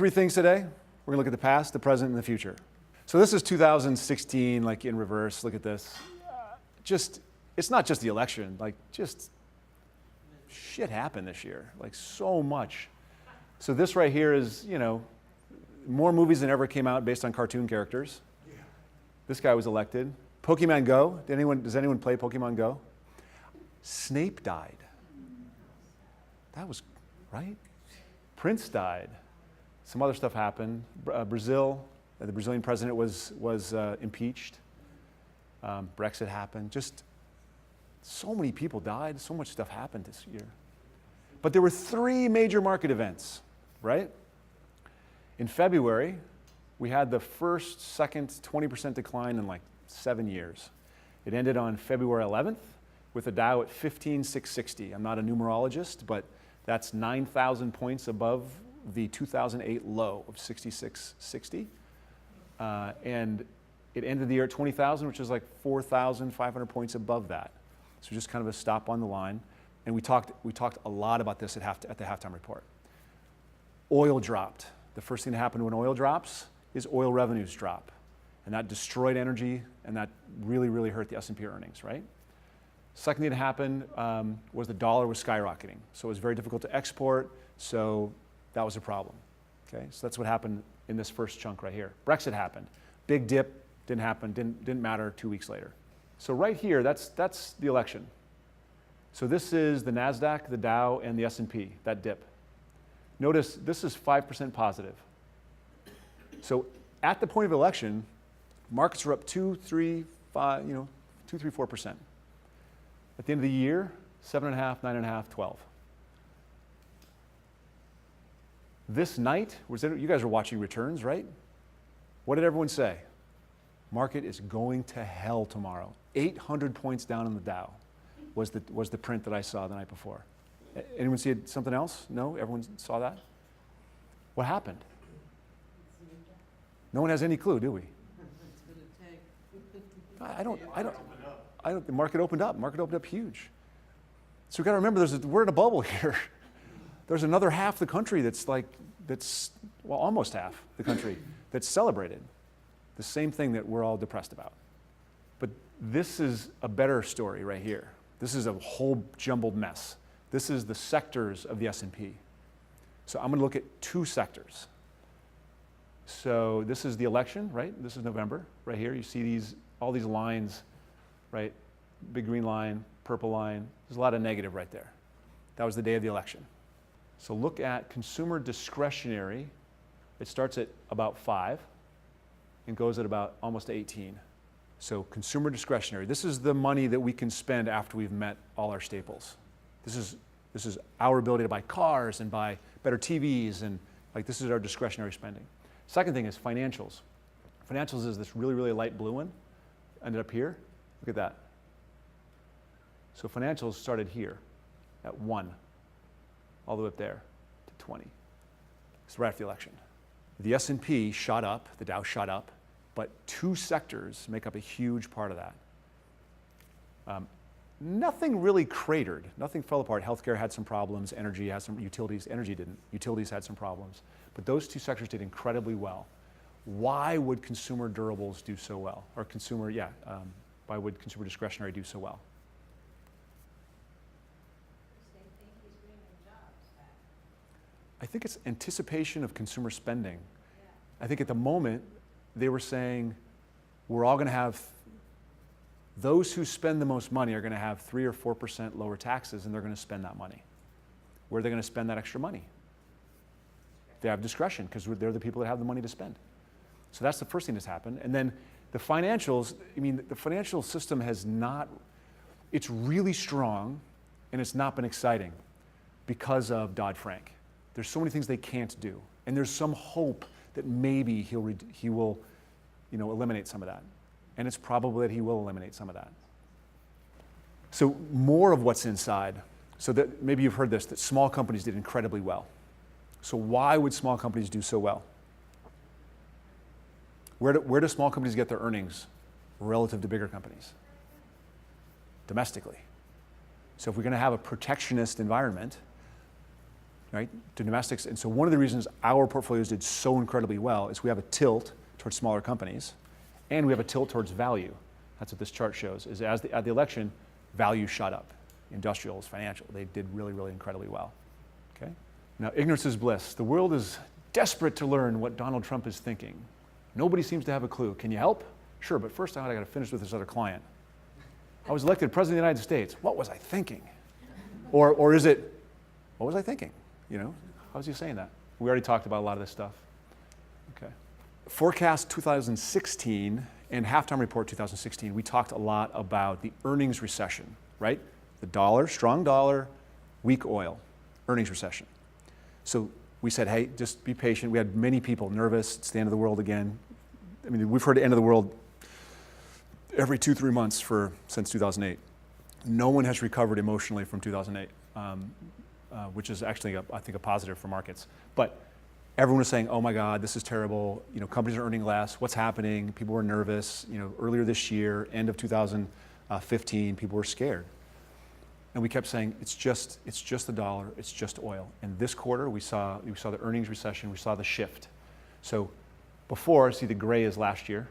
three things today. We're going to look at the past, the present, and the future. So this is 2016, like in reverse. Look at this. It's not just the election. Like, just shit happened this year. Like, so much. So this right here is, more movies than ever came out based on cartoon characters. Yeah. This guy was elected. Pokemon Go. Does anyone play Pokemon Go? Snape died. That was right. Prince died. Some other stuff happened. Brazil, the Brazilian president was impeached. Brexit happened. Just so many people died. So much stuff happened this year. But there were three major market events, right? In February, we had the second 20% decline in like 7 years. It ended on February 11th with a Dow at 15,660. I'm not a numerologist, but that's 9,000 points above the 2008 low of 6660. And it ended the year at 20,000, which is like 4,500 points above that. So just kind of a stop on the line. And we talked a lot about this at the halftime report. Oil dropped. The first thing that happened when oil drops is oil revenues drop. And that destroyed energy, and that really, really hurt the S&P earnings, right? Second thing that happened was the dollar was skyrocketing. So it was very difficult to export, so that was a problem. Okay, so that's what happened in this first chunk right here. Brexit happened. Big dip, didn't happen, didn't matter 2 weeks later. So right here, that's the election. So this is the NASDAQ, the Dow, and the S&P, that dip. Notice this is 5% positive. So at the point of election, markets were up 2, 3, 5, 2, 3, 4%. At the end of the year, 7.5, 9.5, 12. This night, you guys were watching returns, right? What did everyone say? Market is going to hell tomorrow. 800 points down in the Dow was the print that I saw the night before. Anyone see something else? No? Everyone saw that? What happened? No one has any clue, do we? I don't. The market opened up. Market opened up huge. So we've got to remember, we're in a bubble here. There's another half the country that's almost half the country that's celebrated the same thing that we're all depressed about. But this is a better story right here. This is a whole jumbled mess. This is the sectors of the S&P. So I'm going to look at two sectors. So this is the election, right? This is November, right here. You see all these lines, right? Big green line, purple line. There's a lot of negative right there. That was the day of the election. So look at consumer discretionary. It starts at about 5 and goes at about almost 18. So consumer discretionary. This is the money that we can spend after we've met all our staples. This is our ability to buy cars and buy better TVs, and this is our discretionary spending. Second thing is financials. Financials is this really, really light blue one. Ended up here. Look at that. So financials started here at 1, all the way up there to 20. It's right after the election. The S&P shot up, the Dow shot up, but two sectors make up a huge part of that. Nothing really cratered. Nothing fell apart. Healthcare had some problems. Energy had some. Utilities. Energy didn't. Utilities had some problems. But those two sectors did incredibly well. Why would consumer durables do so well? Or why would consumer discretionary do so well? I think it's anticipation of consumer spending. I think at the moment, they were saying, we're all going to have, those who spend the most money are going to have 3 or 4% lower taxes, and they're going to spend that money. Where are they going to spend that extra money? They have discretion, because they're the people that have the money to spend. So that's the first thing that's happened. And then the financials, the financial system it's really strong, and it's not been exciting because of Dodd-Frank. There's so many things they can't do. And there's some hope that maybe he will eliminate some of that. And it's probable that he will eliminate some of that. So more of what's inside. So that maybe you've heard this, that small companies did incredibly well. So why would small companies do so well? Where do small companies get their earnings relative to bigger companies? Domestically. So if we're going to have a protectionist environment, right, to domestics. And so one of the reasons our portfolios did so incredibly well is we have a tilt towards smaller companies, and we have a tilt towards value. That's what this chart shows, is at the election, value shot up. Industrials, financial, they did really, really incredibly well. Okay? Now, ignorance is bliss. The world is desperate to learn what Donald Trump is thinking. Nobody seems to have a clue. Can you help? Sure, but first I got to finish with this other client. I was elected president of the United States. What was I thinking? Or is it, what was I thinking? You know, how was he saying that? We already talked about a lot of this stuff. Okay. Forecast 2016 and halftime report 2016, we talked a lot about the earnings recession, right? The dollar, strong dollar, weak oil, earnings recession. So we said, hey, just be patient. We had many people nervous. It's the end of the world again. I mean, we've heard the end of the world every 2-3 months since 2008. No one has recovered emotionally from 2008, which is actually, I think, a positive for markets. But everyone was saying, oh my God, this is terrible. You know, companies are earning less. What's happening? People were nervous. You know, earlier this year, end of 2015, people were scared. And we kept saying, it's just the dollar, it's just oil. And this quarter, we saw the earnings recession, we saw the shift. So before, see the gray is last year,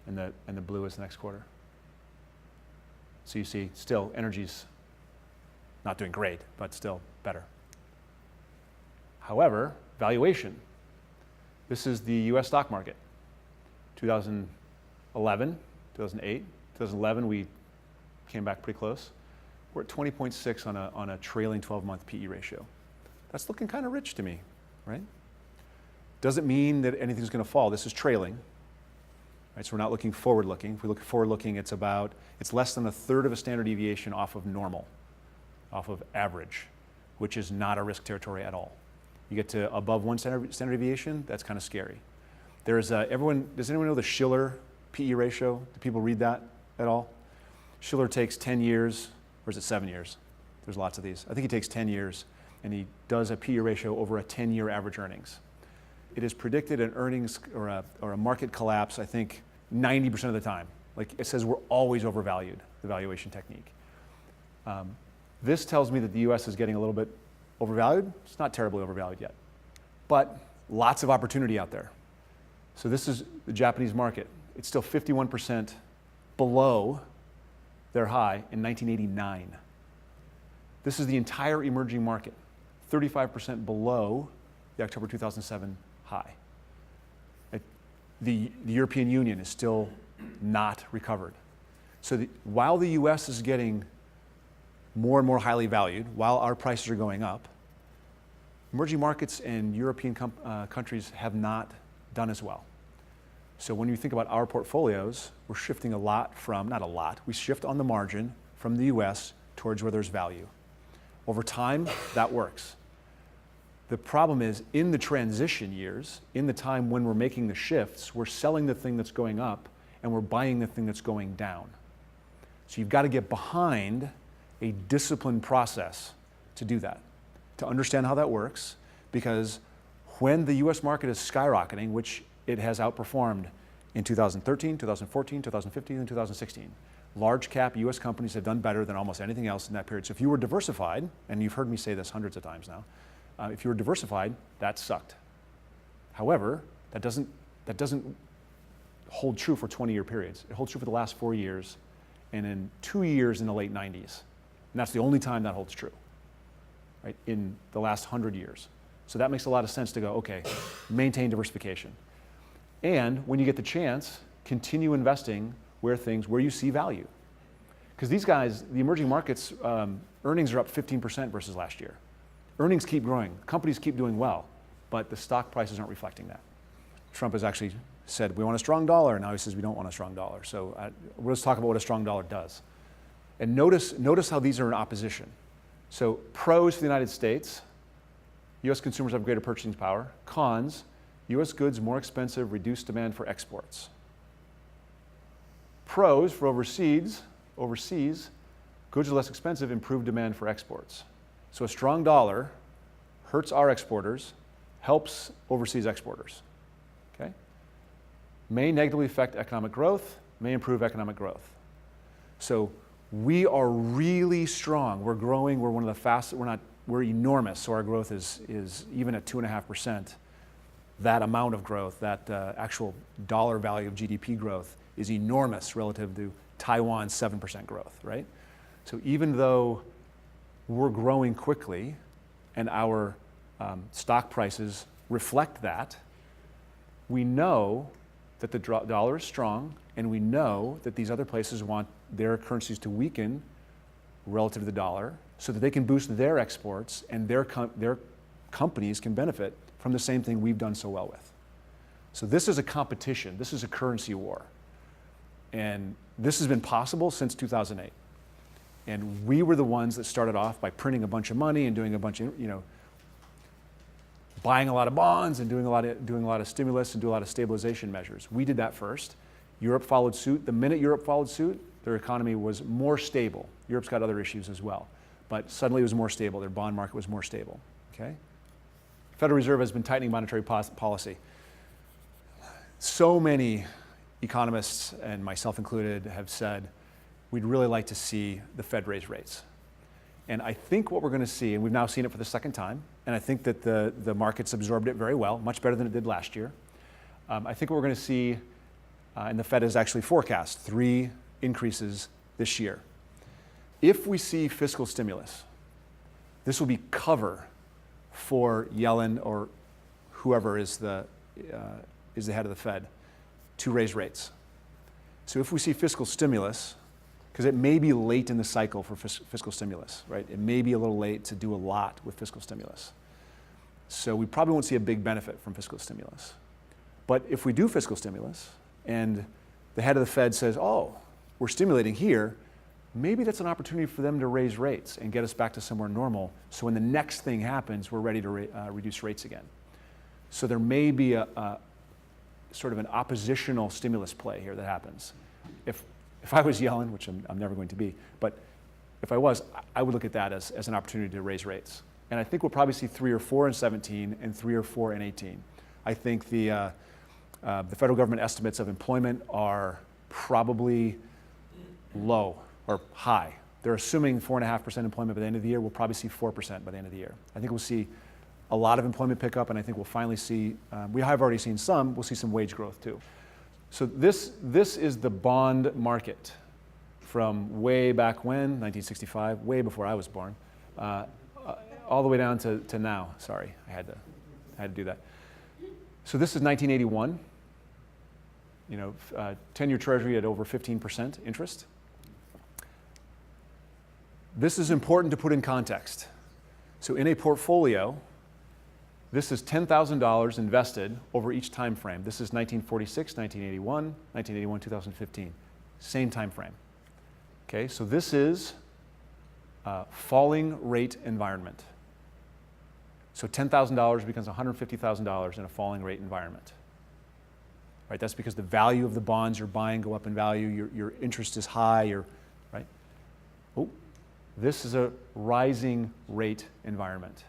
and the blue is the next quarter. So you see, still, energy's not doing great, but still better. However, valuation. This is the US stock market. 2011, 2008, 2011, we came back pretty close. We're at 20.6 on a trailing 12-month PE ratio. That's looking kind of rich to me, right? Doesn't mean that anything's going to fall. This is trailing, right? So we're not looking forward-looking. If we look forward-looking, it's less than a third of a standard deviation off of normal, off of average, which is not a risk territory at all. You get to above one standard deviation, that's kind of scary. Does anyone know the Shiller PE ratio? Do people read that at all? Shiller takes 10 years, or is it 7 years? There's lots of these. I think he takes 10 years, and he does a PE ratio over a 10-year average earnings. It is predicted an earnings or a market collapse, I think, 90% of the time. Like it says we're always overvalued, the valuation technique. This tells me that the US is getting a little bit overvalued. It's not terribly overvalued yet, but lots of opportunity out there. So this is the Japanese market. It's still 51% below their high in 1989. This is the entire emerging market, 35% below the October 2007 high. The European Union is still not recovered. So while the US is getting more and more highly valued, while our prices are going up, emerging markets and European countries have not done as well. So when you think about our portfolios, we're shifting a lot we shift on the margin from the US towards where there's value. Over time, that works. The problem is in the transition years, in the time when we're making the shifts, we're selling the thing that's going up and we're buying the thing that's going down. So you've got to get behind a disciplined process to do that, to understand how that works, because when the US market is skyrocketing, which it has outperformed in 2013, 2014, 2015, and 2016. Large cap US companies have done better than almost anything else in that period. So if you were diversified, and you've heard me say this hundreds of times now, if you were diversified, that sucked. However, that doesn't hold true for 20-year periods. It holds true for the last 4 years, and in 2 years in the late 90s. And that's the only time that holds true, right, in the last 100 years. So that makes a lot of sense to go, okay, maintain diversification. And when you get the chance, continue investing where you see value. Because these guys, the emerging markets, earnings are up 15% versus last year. Earnings keep growing, companies keep doing well, but the stock prices aren't reflecting that. Trump has actually said, we want a strong dollar, and now he says we don't want a strong dollar. So let's talk about what a strong dollar does. And notice how these are in opposition. So pros for the United States, US consumers have greater purchasing power. Cons, US goods more expensive, reduced demand for exports. Pros for overseas, goods are less expensive, improved demand for exports. So a strong dollar hurts our exporters, helps overseas exporters. Okay? May negatively affect economic growth, may improve economic growth. So We are really strong. We're growing. We're one of the fastest. We're enormous. So our growth is even at 2.5%. That amount of growth, that actual dollar value of GDP growth is enormous relative to Taiwan's 7% growth, right? So even though we're growing quickly and our stock prices reflect that, we know that the dollar is strong, and we know that these other places want their currencies to weaken relative to the dollar so that they can boost their exports and their companies can benefit from the same thing we've done so well with. So this is a competition. This is a currency war. And this has been possible since 2008. And we were the ones that started off by printing a bunch of money and doing a bunch of, buying a lot of bonds and doing a lot of stimulus and doing a lot of stabilization measures. We did that first. Europe followed suit. The minute Europe followed suit, their economy was more stable. Europe's got other issues as well, but suddenly it was more stable. Their bond market was more stable. Okay? Federal Reserve has been tightening monetary policy. So many economists, and myself included, have said we'd really like to see the Fed raise rates. And I think what we're going to see, and we've now seen it for the second time, and I think that the markets absorbed it very well, much better than it did last year. I think what we're going to see, and the Fed has actually forecast 3 increases this year. If we see fiscal stimulus, this will be cover for Yellen or whoever is the head of the Fed to raise rates. So if we see fiscal stimulus, because it may be late in the cycle for fiscal stimulus, right? It may be a little late to do a lot with fiscal stimulus. So we probably won't see a big benefit from fiscal stimulus. But if we do fiscal stimulus and the head of the Fed says, oh, we're stimulating here, maybe that's an opportunity for them to raise rates and get us back to somewhere normal. So when the next thing happens, we're ready to reduce rates again. So there may be a sort of an oppositional stimulus play here that happens. If I was Yellen, which I'm never going to be, but if I was, I would look at that as an opportunity to raise rates. And I think we'll probably see 3 or 4 in 17 and 3 or 4 in 18. I think the federal government estimates of employment are probably low or high. They're assuming 4.5% employment by the end of the year. We'll probably see 4% by the end of the year. I think we'll see a lot of employment pickup, and I think we'll finally see, we have already seen some, we'll see some wage growth too. So this is the bond market from way back when, 1965, way before I was born, all the way down to now. Sorry, I had to do that. So this is 1981. 10-year Treasury at over 15% interest. This is important to put in context. So in a portfolio, this is $10,000 invested over each time frame. This is 1946, 1981, 1981, 2015. Same time frame. Okay, so this is a falling rate environment. So $10,000 becomes $150,000 in a falling rate environment. Right, that's because the value of the bonds you're buying go up in value, your interest is high, right? Oh, this is a rising rate environment.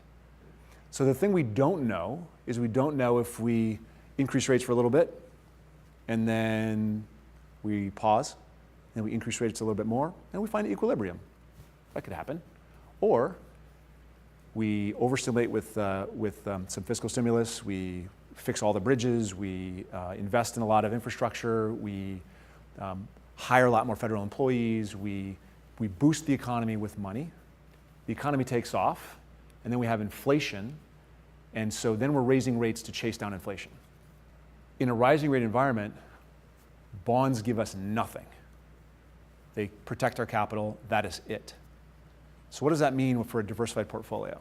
So the thing we don't know is we don't know if we increase rates for a little bit and then we pause and we increase rates a little bit more and we find equilibrium. That could happen. Or we overstimulate with some fiscal stimulus, we fix all the bridges, we invest in a lot of infrastructure, we hire a lot more federal employees, we boost the economy with money. The economy takes off, and then we have inflation, and so then we're raising rates to chase down inflation. In a rising rate environment, bonds give us nothing. They protect our capital, that is it. So what does that mean for a diversified portfolio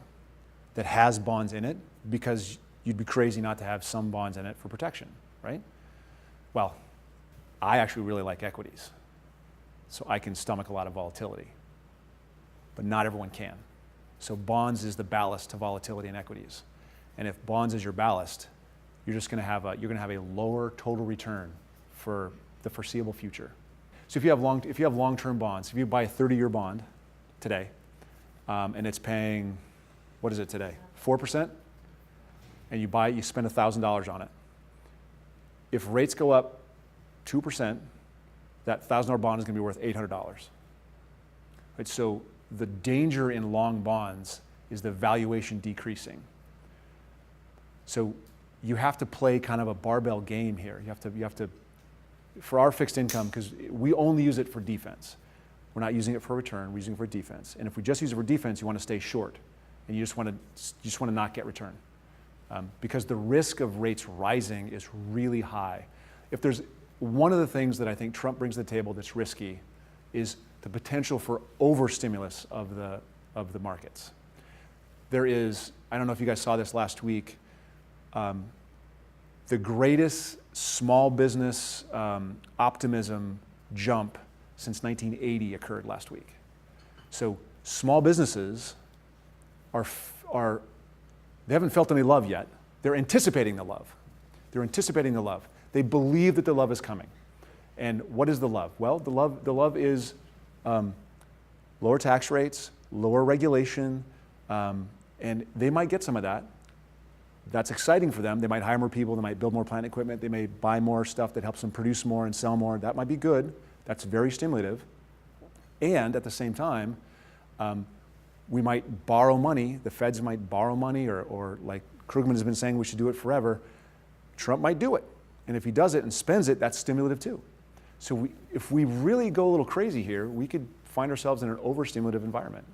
that has bonds in it? Because you'd be crazy not to have some bonds in it for protection, right? Well, I actually really like equities, so I can stomach a lot of volatility, but not everyone can. So bonds is the ballast to volatility in equities. And if bonds is your ballast, you're just going to have a lower total return for the foreseeable future. So if you have long-term bonds, if you buy a 30-year bond today, and it's paying, what is it today? 4%? And you spend $1,000 on it. If rates go up 2%, that $1,000 bond is going to be worth $800. Right? So the danger in long bonds is the valuation decreasing. So you have to play kind of a barbell game here. You have to, for our fixed income, because we only use it for defense. We're not using it for return, we're using it for defense. And if we just use it for defense, you want to stay short. And you just want to not get return. Because the risk of rates rising is really high. If there's one of the things that I think Trump brings to the table that's risky is the potential for overstimulus of the markets. There is, I don't know if you guys saw this last week, the greatest small business optimism jump since 1980 occurred last week. So small businesses they haven't felt any love yet. They're anticipating the love. They're anticipating the love. They believe that the love is coming. And what is the love? Well, the love is lower tax rates, lower regulation, and they might get some of that. That's exciting for them. They might hire more people, they might build more plant equipment, they may buy more stuff that helps them produce more and sell more. That might be good. That's very stimulative. And at the same time, we might borrow money. The feds might borrow money, or like Krugman has been saying, we should do it forever. Trump might do it. And if he does it and spends it, that's stimulative too. So if we really go a little crazy here, we could find ourselves in an overstimulative environment.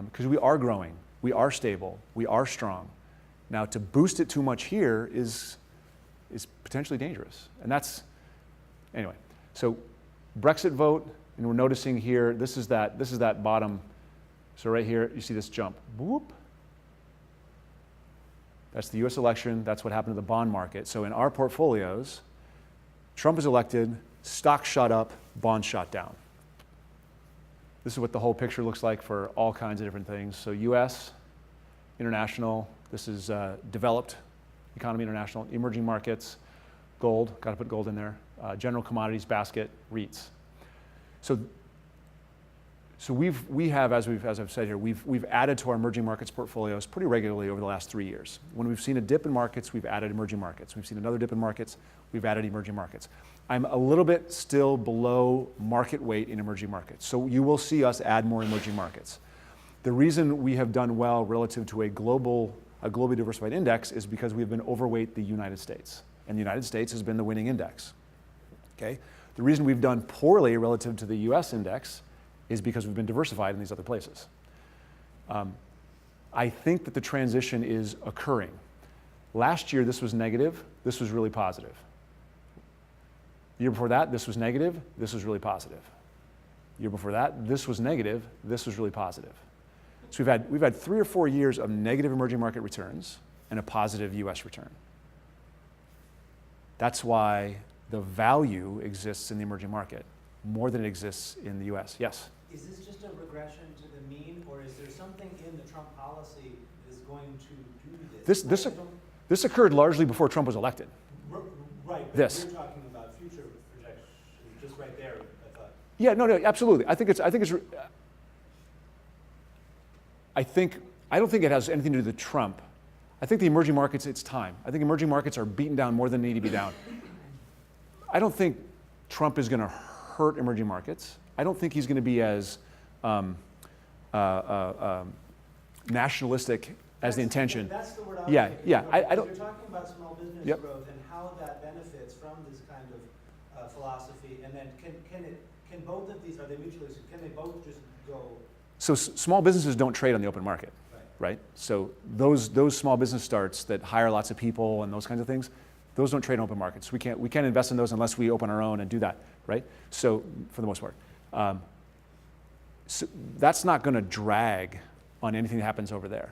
Because we are growing, we are stable, we are strong. Now, to boost it too much here is potentially dangerous. And that's, anyway. So Brexit vote, and we're noticing here, this is that bottom. So right here, you see this jump. Whoop. That's the US election. That's what happened to the bond market. So in our portfolios, Trump is elected, stocks shot up, bonds shot down. This is what the whole picture looks like for all kinds of different things. So US, international, this is developed economy, international, emerging markets, gold, got to put gold in there, general commodities basket, REITs. So we have, as I've said here, we've added to our emerging markets portfolios pretty regularly over the last 3 years. When we've seen a dip in markets, we've added emerging markets. We've seen another dip in markets, we've added emerging markets. I'm a little bit still below market weight in emerging markets. So you will see us add more emerging markets. The reason we have done well relative to a globally diversified index is because we've been overweight the United States. And the United States has been the winning index. Okay? The reason we've done poorly relative to the US index is because we've been diversified in these other places. I think that the transition is occurring. Last year, this was negative. This was really positive. The year before that, this was negative. This was really positive. The year before that, this was negative. This was really positive. So we've had 3 or 4 years of negative emerging market returns and a positive US return. That's why the value exists in the emerging market more than it exists in the US. Yes? Is this just a regression to the mean, or is there something in the Trump policy that is going to do this? This occurred largely before Trump was elected. Right, but this. You're talking about future projections, just right there, I thought. Yeah, no, absolutely. I don't think it has anything to do with Trump. I think the emerging markets, it's time. I think emerging markets are beaten down more than they need to be down. I don't think Trump is going to hurt emerging markets. I don't think he's going to be as nationalistic as the intention. That's the word I was thinking. I don't. You're talking about small business growth and how that benefits from this kind of philosophy, and then can both of these, are they mutually, can they both just go? So small businesses don't trade on the open market, right? So those small business starts that hire lots of people and those kinds of things, those don't trade on open markets. We can't invest in those unless we open our own and do that, right? So for the most part. So that's not going to drag on anything that happens over there.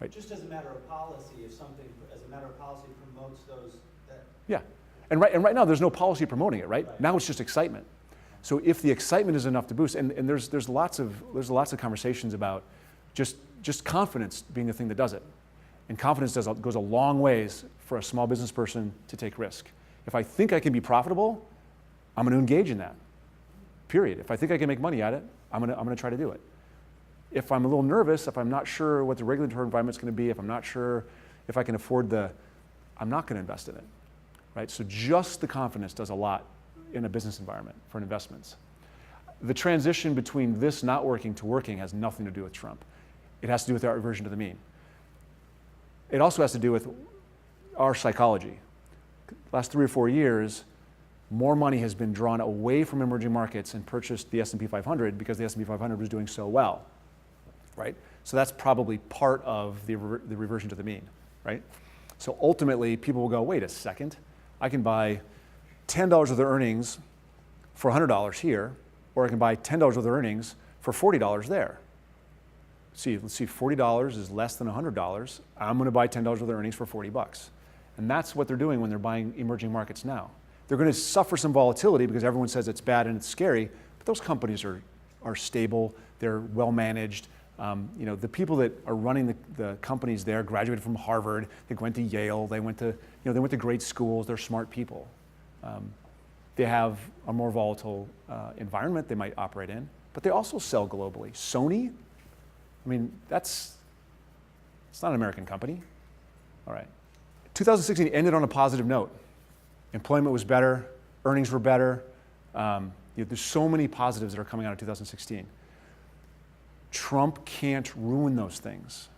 Right? Just as a matter of policy, if something, as a matter of policy, promotes those. Yeah, and right now there's no policy promoting it, right? Now it's just excitement. So if the excitement is enough to boost, and there's lots of conversations about just confidence being the thing that does it, and confidence goes a long ways for a small business person to take risk. If I think I can be profitable, I'm going to engage in that. Period. If I think I can make money at it, I'm going to try to do it. If I'm a little nervous, if I'm not sure what the regulatory environment's going to be, if I'm not sure if I can afford I'm not going to invest in it, right? So just the confidence does a lot in a business environment for investments. the transition between this not working to working has nothing to do with Trump. It has to do with our reversion to the mean. It also has to do with our psychology. Last 3 or 4 years, more money has been drawn away from emerging markets and purchased the S&P 500 because the S&P 500 was doing so well, right? So that's probably part of the reversion to the mean, right? So ultimately, people will go, wait a second, I can buy $10 of their earnings for $100 here, or I can buy $10 of their earnings for $40 there. See, let's see, $40 is less than $100. I'm going to buy $10 of their earnings for $40. And that's what they're doing when they're buying emerging markets now. They're going to suffer some volatility because everyone says it's bad and it's scary, but those companies are stable, they're well managed. The people that are running the companies there graduated from Harvard, they went to Yale, they went to great schools, they're smart people. They have a more volatile environment they might operate in, but they also sell globally. Sony, it's not an American company. All right. 2016 ended on a positive note. Employment was better, earnings were better. There's so many positives that are coming out of 2016. Trump can't ruin those things.